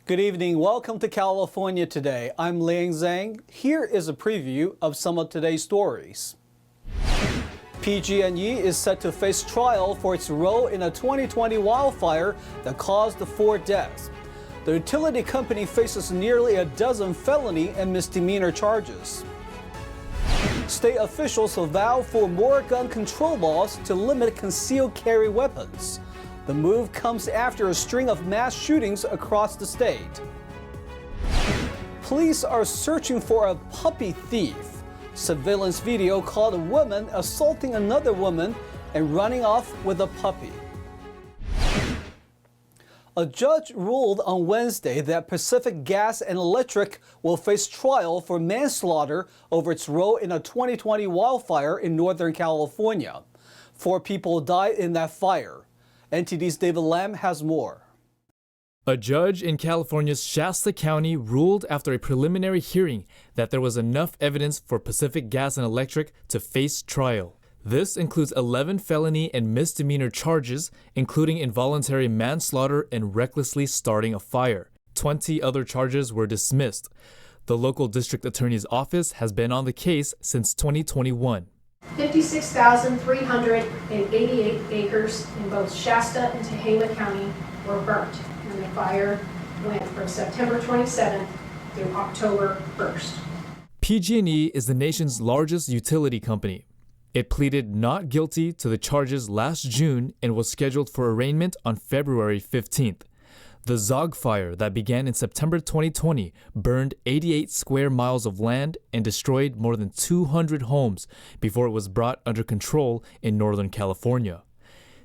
Good evening. Welcome to California Today. I'm Liang Zhang. Here is a preview of some of today's stories. PG&E is set to face trial for its role in a 2020 wildfire that caused 4 deaths. The utility company faces nearly a dozen felony and misdemeanor charges. State officials vow for more gun control laws to limit concealed carry weapons. The move comes after a string of mass shootings across the state. Police are searching for a puppy thief. Surveillance video caught a woman assaulting another woman and running off with a puppy. A judge ruled on Wednesday that Pacific Gas and Electric will face trial for manslaughter over its role in a 2020 wildfire in Northern California. 4 people died in that fire. NTD's David Lam has more. A judge in California's Shasta County ruled after a preliminary hearing that there was enough evidence for Pacific Gas and Electric to face trial. This includes 11 felony and misdemeanor charges, including involuntary manslaughter and recklessly starting a fire. 20 other charges were dismissed. The local district attorney's office has been on the case since 2021. 56,388 acres in both Shasta and Tehama County were burnt, and the fire went from September 27th through October 1st. PG&E is the nation's largest utility company. It pleaded not guilty to the charges last June and was scheduled for arraignment on February 15th. The Zog fire that began in September 2020 burned 88 square miles of land and destroyed more than 200 homes before it was brought under control in Northern California.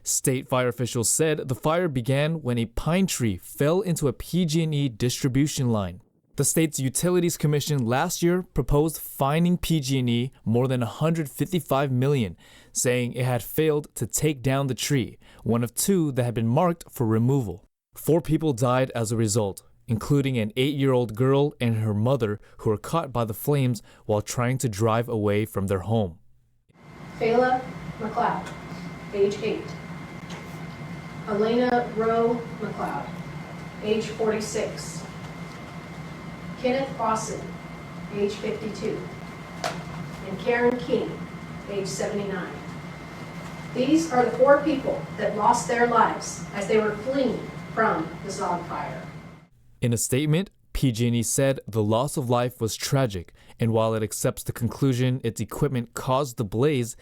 State fire officials said the fire began when a pine tree fell into a PG&E distribution line. The state's Utilities Commission last year proposed fining PG&E more than $155 million, saying it had failed to take down the tree, one of 2 that had been marked for removal. 4 people died as a result, including an 8-year-old girl and her mother who were caught by the flames while trying to drive away from their home. Felon McLeod, age 8. Elena Rowe McLeod, age 46. Kenneth Fawcett, age 52. And Karen King, age 79. These are the 4 people that lost their lives as they were fleeing from the Zog fire. In a statement, PG&E said the loss of life was tragic, and while it accepts the conclusion its equipment caused the blaze,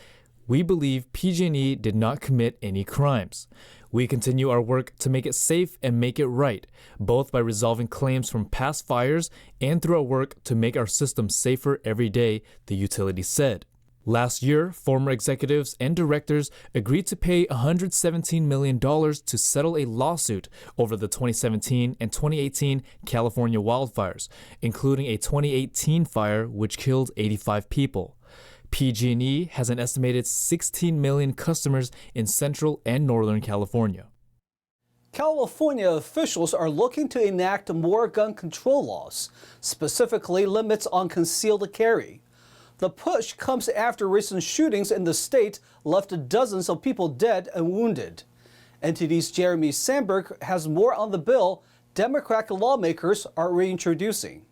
we believe PG&E did not commit any crimes. We continue our work to make it safe and make it right, both by resolving claims from past fires and through our work to make our system safer every day, the utility said. Last year, former executives and directors agreed to pay $117 million to settle a lawsuit over the 2017 and 2018 California wildfires, including a 2018 fire which killed 85 people. PG&E has an estimated 16 million customers in Central and Northern California. California officials are looking to enact more gun control laws, specifically limits on concealed carry. The push comes after recent shootings in the state left dozens of people dead and wounded. NTD's Jeremy Sandberg has more on the bill Democratic lawmakers are reintroducing.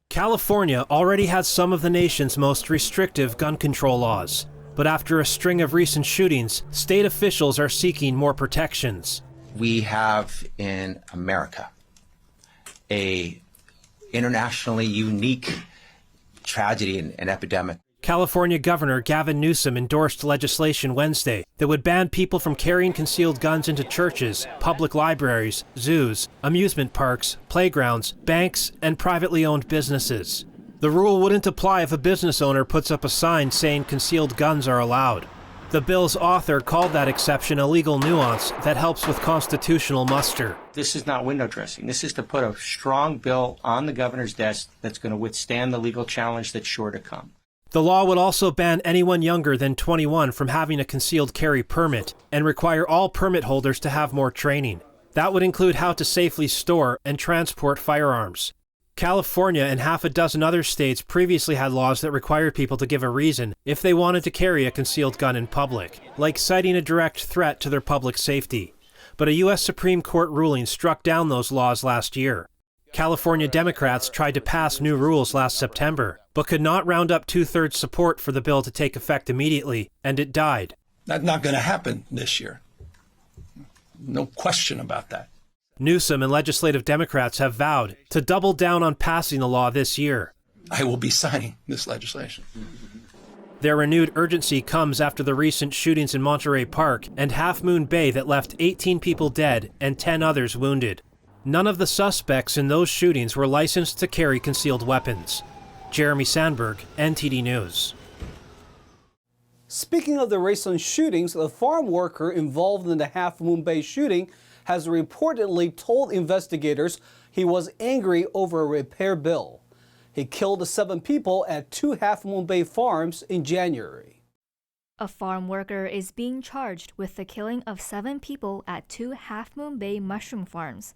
California already has some of the nation's most restrictive gun control laws, but after a string of recent shootings, state officials are seeking more protections. We have in America a internationally unique tragedy and epidemic. California Governor Gavin Newsom endorsed legislation Wednesday that would ban people from carrying concealed guns into churches, public libraries, zoos, amusement parks, playgrounds, banks, and privately owned businesses. The rule wouldn't apply if a business owner puts up a sign saying concealed guns are allowed. The bill's author called that exception a legal nuance that helps with constitutional muster. This is not window dressing. This is to put a strong bill on the governor's desk that's going to withstand the legal challenge that's sure to come. The law would also ban anyone younger than 21 from having a concealed carry permit and require all permit holders to have more training. That would include how to safely store and transport firearms. California and half a dozen other states previously had laws that required people to give a reason if they wanted to carry a concealed gun in public, like citing a direct threat to their public safety. But a U.S. Supreme Court ruling struck down those laws last year. California Democrats tried to pass new rules last September, but could not round up two-thirds support for the bill to take effect immediately, and it died. That's not going to happen this year. No question about that. Newsom and legislative Democrats have vowed to double down on passing the law this year. I will be signing this legislation. Their renewed urgency comes after the recent shootings in Monterey Park and Half Moon Bay that left 18 people dead and 10 others wounded. None of the suspects in those shootings were licensed to carry concealed weapons. Jeremy Sandberg, NTD News. Speaking of the recent shootings, the farm worker involved in the Half Moon Bay shooting has reportedly told investigators he was angry over a repair bill. He killed 7 people at 2 Half Moon Bay farms in January. A farm worker is being charged with the killing of 7 people at 2 Half Moon Bay mushroom farms.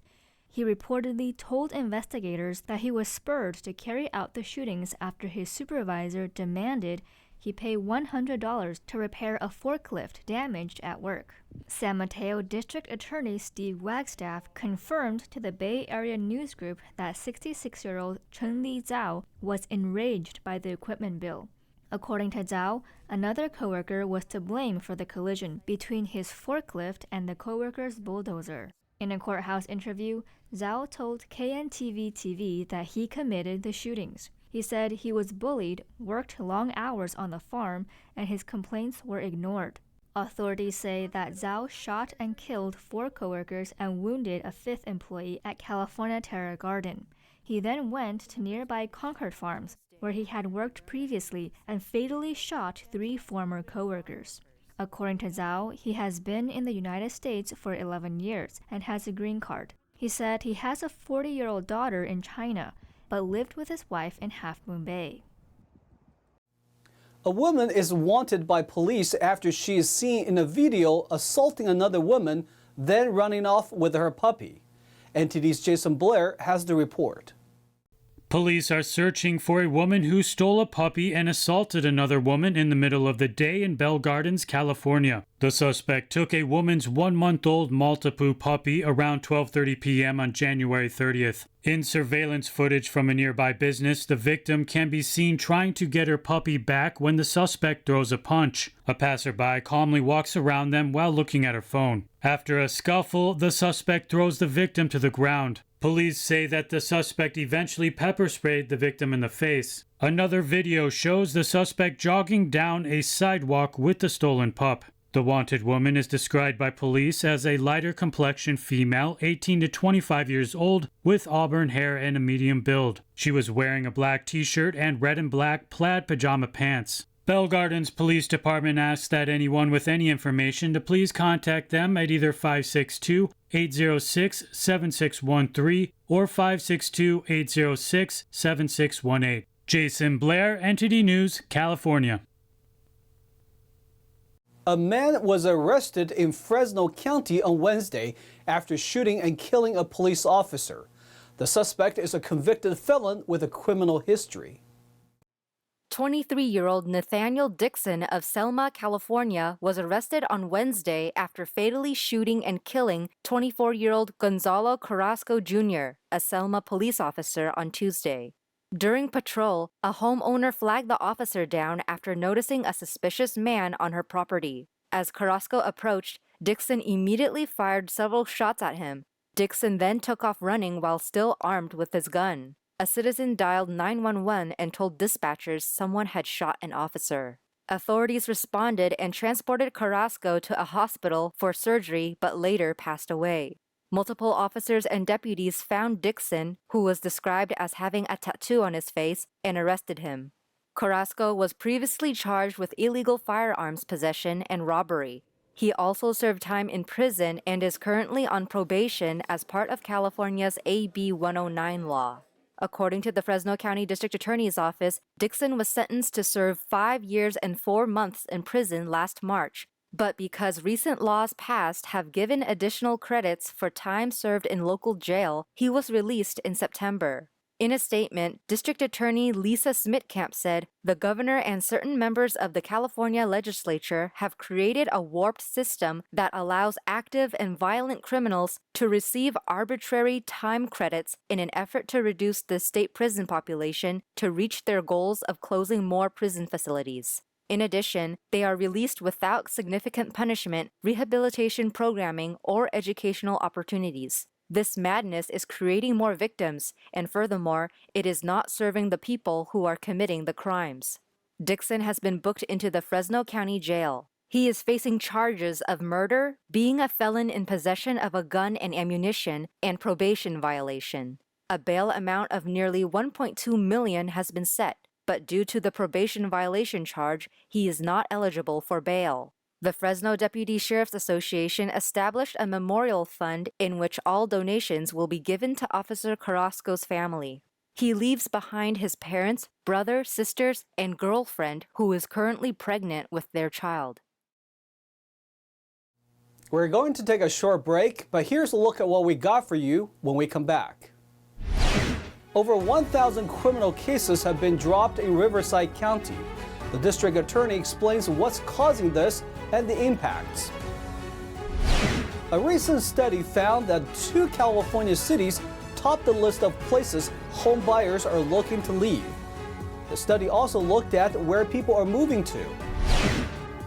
He reportedly told investigators that he was spurred to carry out the shootings after his supervisor demanded he pay $100 to repair a forklift damaged at work. San Mateo District Attorney Steve Wagstaff confirmed to the Bay Area News Group that 66-year-old Chun-Li Zhao was enraged by the equipment bill. According to Zhao, another coworker was to blame for the collision between his forklift and the coworker's bulldozer. In a courthouse interview, Zhao told KNTV-TV that he committed the shootings. He said he was bullied, worked long hours on the farm, and his complaints were ignored. Authorities say that Zhao shot and killed 4 coworkers and wounded a 5th employee at California Terra Garden. He then went to nearby Concord Farms, where he had worked previously, and fatally shot 3 former coworkers. According to Zhao, he has been in the United States for 11 years and has a green card. He said he has a 40-year-old daughter in China, but lived with his wife in Half Moon Bay. A woman is wanted by police after she is seen in a video assaulting another woman, then running off with her puppy. NTD's Jason Blair has the report. Police are searching for a woman who stole a puppy and assaulted another woman in the middle of the day in Bell Gardens, California. The suspect took a woman's 1-month-old Maltipoo puppy around 12:30 p.m. on January 30th. In surveillance footage from a nearby business, the victim can be seen trying to get her puppy back when the suspect throws a punch. A passerby calmly walks around them while looking at her phone. After a scuffle, the suspect throws the victim to the ground. Police say that the suspect eventually pepper sprayed the victim in the face. Another video shows the suspect jogging down a sidewalk with the stolen pup. The wanted woman is described by police as a lighter complexion female, 18 to 25 years old, with auburn hair and a medium build. She was wearing a black t-shirt and red and black plaid pajama pants. Bell Gardens Police Department asks that anyone with any information to please contact them at either 562-806-7613 or 562-806-7618. Jason Blair, NTD News, California. A man was arrested in Fresno County on Wednesday after shooting and killing a police officer. The suspect is a convicted felon with a criminal history. 23-year-old Nathaniel Dixon of Selma, California, was arrested on Wednesday after fatally shooting and killing 24-year-old Gonzalo Carrasco Jr., a Selma police officer, on Tuesday. During patrol, a homeowner flagged the officer down after noticing a suspicious man on her property. As Carrasco approached, Dixon immediately fired several shots at him. Dixon then took off running while still armed with his gun. A citizen dialed 911 and told dispatchers someone had shot an officer. Authorities responded and transported Carrasco to a hospital for surgery but later passed away. Multiple officers and deputies found Dixon, who was described as having a tattoo on his face, and arrested him. Carrasco was previously charged with illegal firearms possession and robbery. He also served time in prison and is currently on probation as part of California's AB 109 law. According to the Fresno County District Attorney's Office, Dixon was sentenced to serve 5 years and 4 months in prison last March, but because recent laws passed have given additional credits for time served in local jail, he was released in September. In a statement, District Attorney Lisa Smitkamp said the governor and certain members of the California legislature have created a warped system that allows active and violent criminals to receive arbitrary time credits in an effort to reduce the state prison population to reach their goals of closing more prison facilities. In addition, they are released without significant punishment, rehabilitation programming, or educational opportunities. This madness is creating more victims, and furthermore, it is not serving the people who are committing the crimes. Dixon has been booked into the Fresno County Jail. He is facing charges of murder, being a felon in possession of a gun and ammunition, and probation violation. A bail amount of nearly $1.2 million has been set, but due to the probation violation charge, he is not eligible for bail. The Fresno Deputy Sheriff's Association established a memorial fund in which all donations will be given to Officer Carrasco's family. He leaves behind his parents, brother, sisters, and girlfriend who is currently pregnant with their child. We're going to take a short break, but here's a look at what we got for you when we come back. Over 1,000 criminal cases have been dropped in Riverside County. The district attorney explains what's causing this and the impacts. A recent study found that 2 California cities top the list of places home buyers are looking to leave. The study also looked at where people are moving to.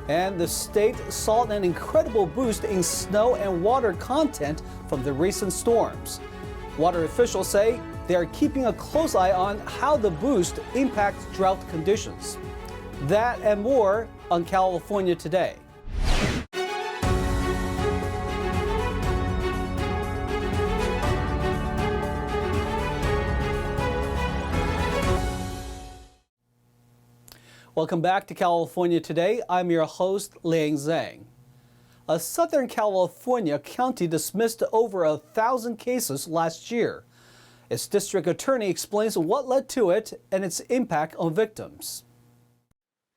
And the state saw an incredible boost in snow and water content from the recent storms. Water officials say they are keeping a close eye on how the boost impacts drought conditions. That and more on California Today. Welcome back to California Today. I'm your host, Liang Zhang. A Southern California county dismissed over 1,000 cases last year. Its district attorney explains what led to it and its impact on victims.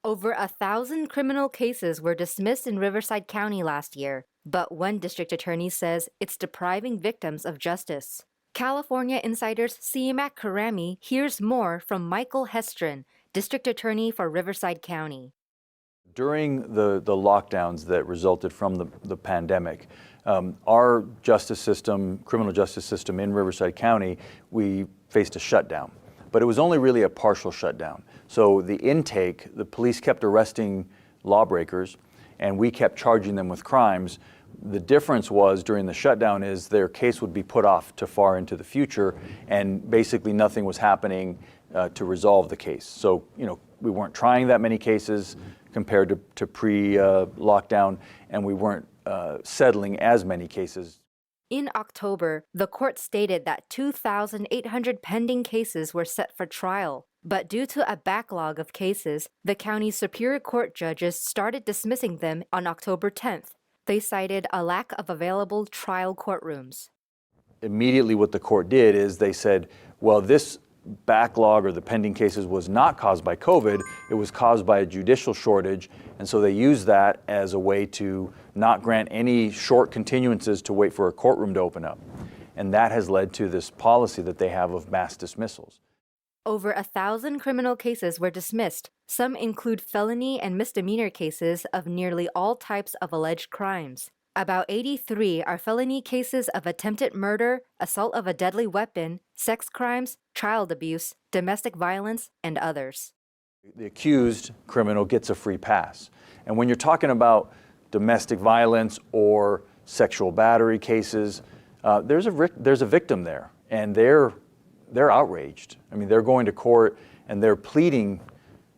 Over 1,000 criminal cases were dismissed in Riverside County last year, but one district attorney says it's depriving victims of justice. California Insider's Siamak Karami hears more from Michael Hestron, district attorney for Riverside County. During the lockdowns that resulted from the pandemic, our justice system, criminal justice system in Riverside County, we faced a shutdown. But it was only really a partial shutdown. So the intake, the police kept arresting lawbreakers, and we kept charging them with crimes. The difference was during the shutdown is their case would be put off to far into the future, and basically nothing was happening to resolve the case. So, we weren't trying that many cases compared to pre-lockdown, and we weren't settling as many cases. In October, the court stated that 2,800 pending cases were set for trial. But due to a backlog of cases, the county's Superior Court judges started dismissing them on October 10th. They cited a lack of available trial courtrooms. Immediately what the court did is they said, well, this backlog or the pending cases was not caused by COVID, it was caused by a judicial shortage, and so they used that as a way to not grant any short continuances to wait for a courtroom to open up. And that has led to this policy that they have of mass dismissals. Over 1,000 criminal cases were dismissed. Some include felony and misdemeanor cases of nearly all types of alleged crimes. About 83 are felony cases of attempted murder, assault of a deadly weapon, sex crimes, child abuse, domestic violence, and others. The accused criminal gets a free pass. And when you're talking about domestic violence or sexual battery cases, there's a victim there, and they're outraged. I mean, they're going to court and they're pleading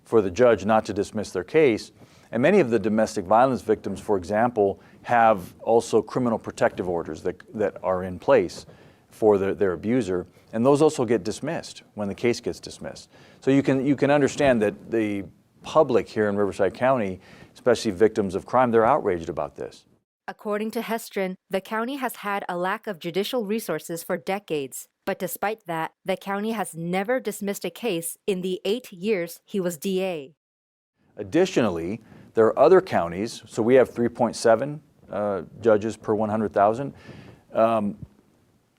for the judge not to dismiss their case. And many of the domestic violence victims, for example, have also criminal protective orders that are in place for their abuser, and those also get dismissed when the case gets dismissed. So you can understand that the public here in Riverside County, especially victims of crime, they're outraged about this. According to Hestron, the county has had a lack of judicial resources for decades. But despite that, the county has never dismissed a case in the 8 years he was DA. Additionally, there are other counties, so we have 3.7 judges per 100,000.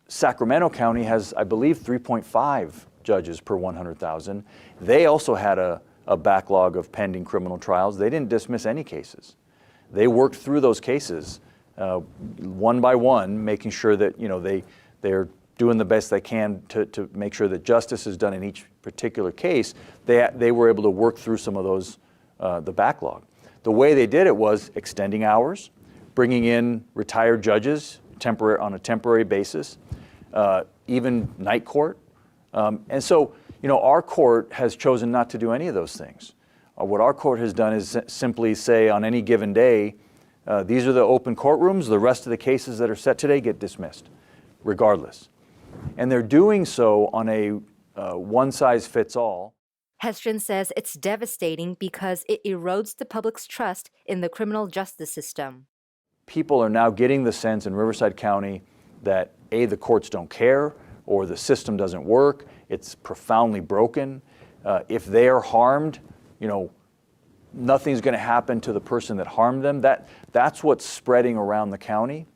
Sacramento County has, I believe, 3.5 judges per 100,000. They also had a backlog of pending criminal trials. They didn't dismiss any cases. They worked through those cases one by one, making sure that they're doing the best they can to make sure that justice is done in each particular case. They were able to work through some of those, the backlog. The way they did it was extending hours, bringing in retired judges on a temporary basis, even night court. And so, our court has chosen not to do any of those things. What our court has done is simply say on any given day, these are the open courtrooms, the rest of the cases that are set today get dismissed, regardless. And they're doing so on a one-size-fits-all. Hestrin says it's devastating because it erodes the public's trust in the criminal justice system. People are now getting the sense in Riverside County that A, the courts don't care, or the system doesn't work, it's profoundly broken. If they are harmed, nothing's going to happen to the person that harmed them. That's what's spreading around the county,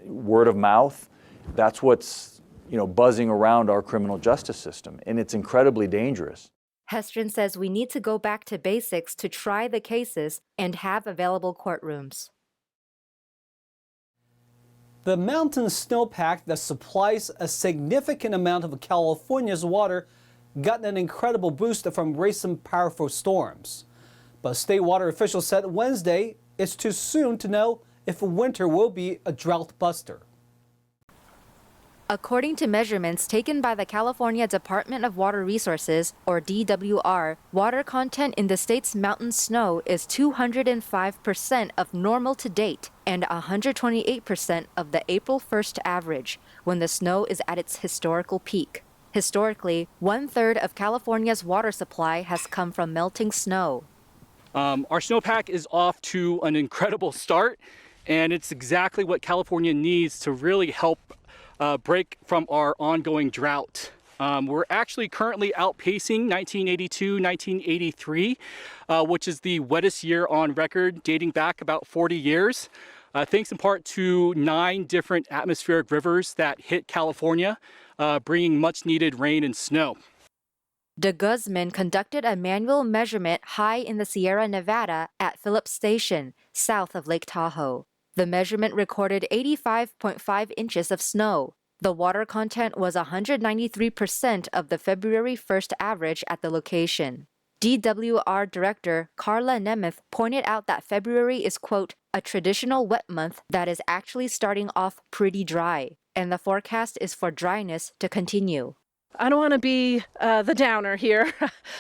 word of mouth. That's what's buzzing around our criminal justice system, and it's incredibly dangerous. Hestrin says we need to go back to basics to try the cases and have available courtrooms. The mountain snowpack that supplies a significant amount of California's water got an incredible boost from recent powerful storms. But state water officials said Wednesday it's too soon to know if winter will be a drought buster. According to measurements taken by the California Department of Water Resources, or DWR, water content in the state's mountain snow is 205% of normal to date and 128% of the April 1st average, when the snow is at its historical peak. Historically, 1/3 of California's water supply has come from melting snow. Our snowpack is off to an incredible start, and it's exactly what California needs to really help break from our ongoing drought. We're actually currently outpacing 1982-1983, which is the wettest year on record, dating back about 40 years, thanks in part to 9 different atmospheric rivers that hit California, bringing much needed rain and snow. De Guzman conducted a manual measurement high in the Sierra Nevada at Phillips Station, south of Lake Tahoe. The measurement recorded 85.5 inches of snow. The water content was 193% of the February 1st average at the location. DWR Director Carla Nemeth pointed out that February is, quote, a traditional wet month that is actually starting off pretty dry, and the forecast is for dryness to continue. I don't want to be the downer here,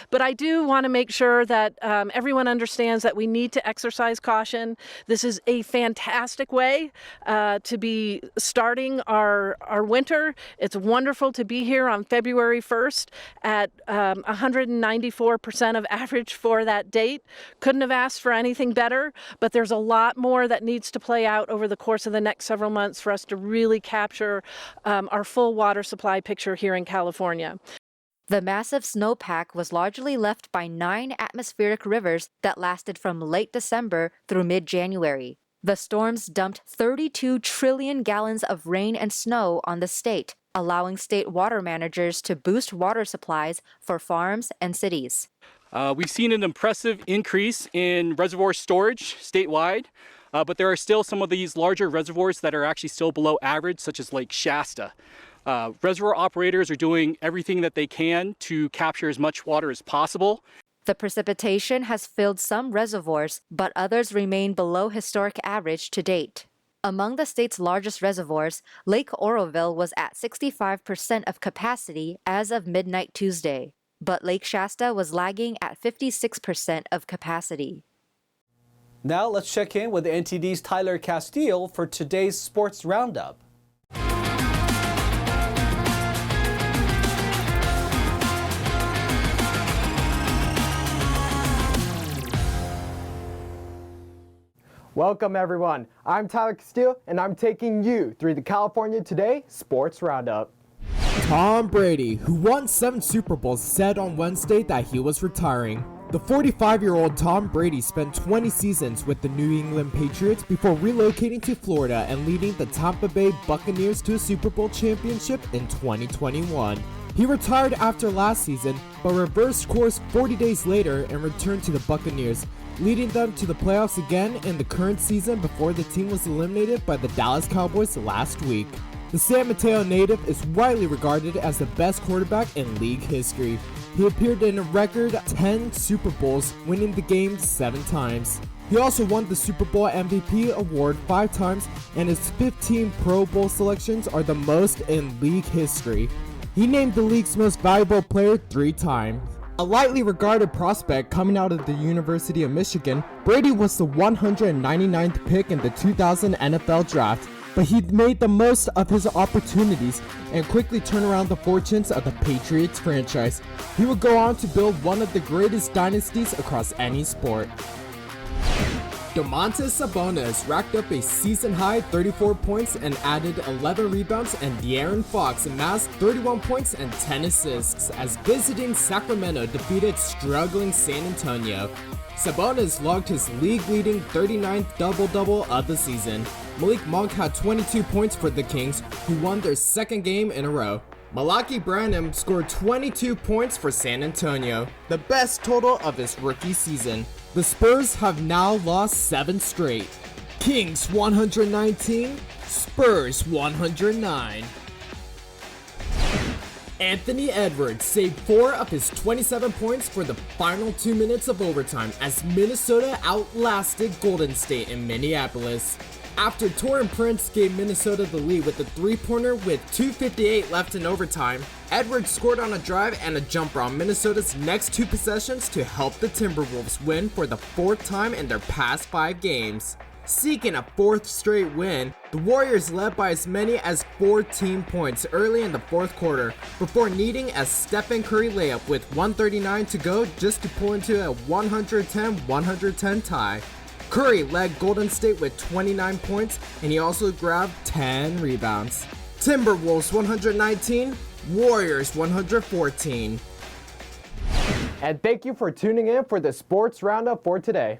but I do want to make sure that everyone understands that we need to exercise caution. This is a fantastic way to be starting our winter. It's wonderful to be here on February 1st at 194% of average for that date. Couldn't have asked for anything better, but there's a lot more that needs to play out over the course of the next several months for us to really capture our full water supply picture here in California. The massive snowpack was largely left by 9 atmospheric rivers that lasted from late December through mid-January. The storms dumped 32 trillion gallons of rain and snow on the state, allowing state water managers to boost water supplies for farms and cities. We've seen an impressive increase in reservoir storage statewide, but there are still some of these larger reservoirs that are actually still below average, such as Lake Shasta. Reservoir operators are doing everything that they can to capture as much water as possible. The precipitation has filled some reservoirs, but others remain below historic average to date. Among the state's largest reservoirs, Lake Oroville was at 65% of capacity as of midnight Tuesday, but Lake Shasta was lagging at 56% of capacity. Now let's check in with NTD's Tyler Castile for today's Sports Roundup. Welcome everyone, I'm Tyler Castile and I'm taking you through the California Today Sports Roundup. Tom Brady, who won 7 Super Bowls, said on Wednesday that he was retiring. The 45-year-old Tom Brady spent 20 seasons with the New England Patriots before relocating to Florida and leading the Tampa Bay Buccaneers to a Super Bowl championship in 2021. He retired after last season, but reversed course 40 days later and returned to the Buccaneers, leading them to the playoffs again in the current season before the team was eliminated by the Dallas Cowboys last week. The San Mateo native is widely regarded as the best quarterback in league history. He appeared in a record 10 Super Bowls, winning the game 7 times. He also won the Super Bowl MVP award 5 times, and his 15 Pro Bowl selections are the most in league history. He named the league's most valuable player 3 times. A lightly regarded prospect coming out of the University of Michigan, Brady was the 199th pick in the 2000 NFL Draft, but he made the most of his opportunities and quickly turned around the fortunes of the Patriots franchise. He would go on to build one of the greatest dynasties across any sport. Domantas Sabonis racked up a season-high 34 points and added 11 rebounds, and De'Aaron Fox amassed 31 points and 10 assists as visiting Sacramento defeated struggling San Antonio. Sabonis logged his league-leading 39th double-double of the season. Malik Monk had 22 points for the Kings, who won their second game in a row. Malaki Branham scored 22 points for San Antonio, the best total of his rookie season. The Spurs have now lost 7 straight. Kings 119, Spurs 109. Anthony Edwards saved 4 of his 27 points for the final 2 minutes of overtime as Minnesota outlasted Golden State in Minneapolis. After Taurean Prince gave Minnesota the lead with a 3-pointer with 2:58 left in overtime, Edwards scored on a drive and a jumper on Minnesota's next 2 possessions to help the Timberwolves win for the 4th time in their past 5 games. Seeking a 4th straight win, the Warriors led by as many as 14 points early in the 4th quarter before needing a Stephen Curry layup with 1:39 to go just to pull into a 110-110 tie. Curry led Golden State with 29 points, and he also grabbed 10 rebounds. Timberwolves 119, Warriors 114. And thank you for tuning in for the Sports Roundup for today.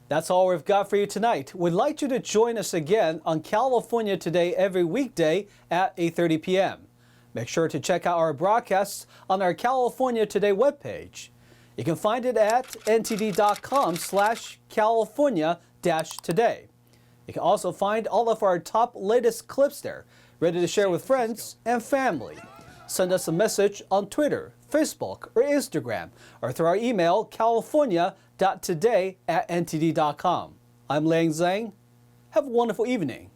That's all we've got for you tonight. We'd like you to join us again on California Today every weekday at 8:30 p.m. Make sure to check out our broadcasts on our California Today webpage. You can find it at ntd.com/California-today. You can also find all of our top latest clips there, ready to share with friends and family. Send us a message on Twitter, Facebook, or Instagram, or through our email, california.today@ntd.com. I'm Lang Zhang. Have a wonderful evening.